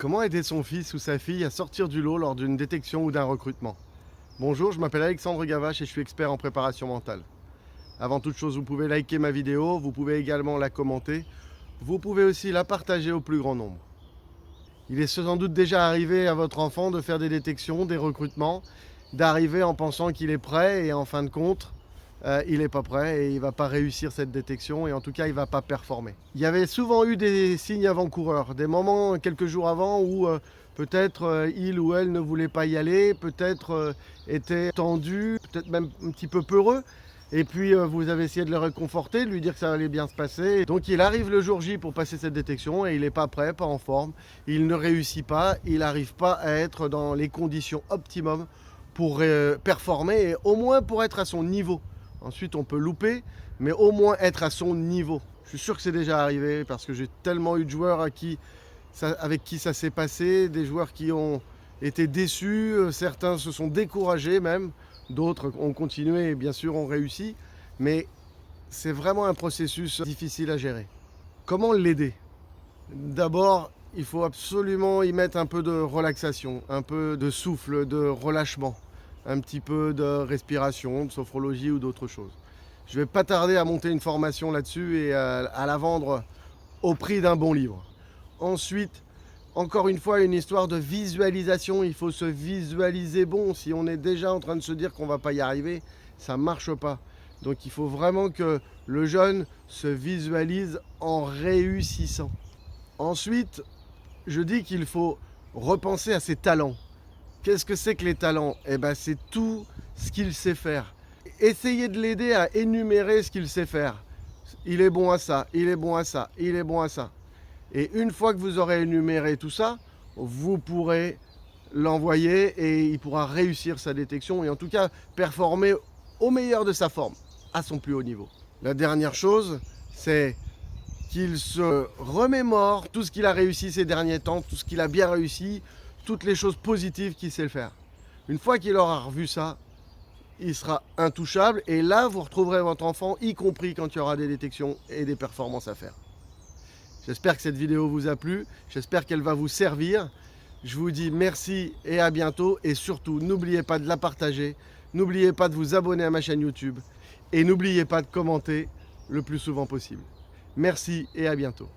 Comment aider son fils ou sa fille à sortir du lot lors d'une détection ou d'un recrutement? Bonjour, je m'appelle Alexandre Gavache et je suis expert en préparation mentale. Avant toute chose, vous pouvez liker ma vidéo, vous pouvez également la commenter, vous pouvez aussi la partager au plus grand nombre. Il est sans doute déjà arrivé à votre enfant de faire des détections, des recrutements, d'arriver en pensant qu'il est prêt et en fin de compte, il n'est pas prêt et il ne va pas réussir cette détection et en tout cas il ne va pas performer. Il y avait souvent eu des signes avant-coureurs, des moments quelques jours avant où peut-être il ou elle ne voulait pas y aller, peut-être était tendu, peut-être même un petit peu peureux. Et puis vous avez essayé de le réconforter, de lui dire que ça allait bien se passer. Donc il arrive le jour J pour passer cette détection et il n'est pas prêt, pas en forme. Il ne réussit pas, il n'arrive pas à être dans les conditions optimum pour performer et au moins pour être à son niveau. Ensuite on peut louper, mais au moins être à son niveau. Je suis sûr que c'est déjà arrivé parce que j'ai tellement eu de joueurs avec qui ça s'est passé, des joueurs qui ont été déçus, certains se sont découragés même. D'autres ont continué et bien sûr ont réussi, mais c'est vraiment un processus difficile à gérer. Comment l'aider? D'abord, il faut absolument y mettre un peu de relaxation, un peu de souffle, de relâchement, un petit peu de respiration, de sophrologie ou d'autres choses. Je ne vais pas tarder à monter une formation là-dessus et à la vendre au prix d'un bon livre. Ensuite, encore une fois, une histoire de visualisation. Il faut se visualiser bon. Si on est déjà en train de se dire qu'on ne va pas y arriver, ça ne marche pas. Donc il faut vraiment que le jeune se visualise en réussissant. Ensuite, je dis qu'il faut repenser à ses talents. Qu'est-ce que c'est que les talents? Eh bien, c'est tout ce qu'il sait faire. Essayez de l'aider à énumérer ce qu'il sait faire. Il est bon à ça, il est bon à ça, il est bon à ça. Et une fois que vous aurez énuméré tout ça, vous pourrez l'envoyer et il pourra réussir sa détection et en tout cas performer au meilleur de sa forme, à son plus haut niveau. La dernière chose, c'est qu'il se remémore tout ce qu'il a réussi ces derniers temps, tout ce qu'il a bien réussi, toutes les choses positives qu'il sait faire. Une fois qu'il aura revu ça, il sera intouchable et là vous retrouverez votre enfant, y compris quand il y aura des détections et des performances à faire. J'espère que cette vidéo vous a plu, j'espère qu'elle va vous servir. Je vous dis merci et à bientôt. Et surtout, n'oubliez pas de la partager, n'oubliez pas de vous abonner à ma chaîne YouTube et n'oubliez pas de commenter le plus souvent possible. Merci et à bientôt.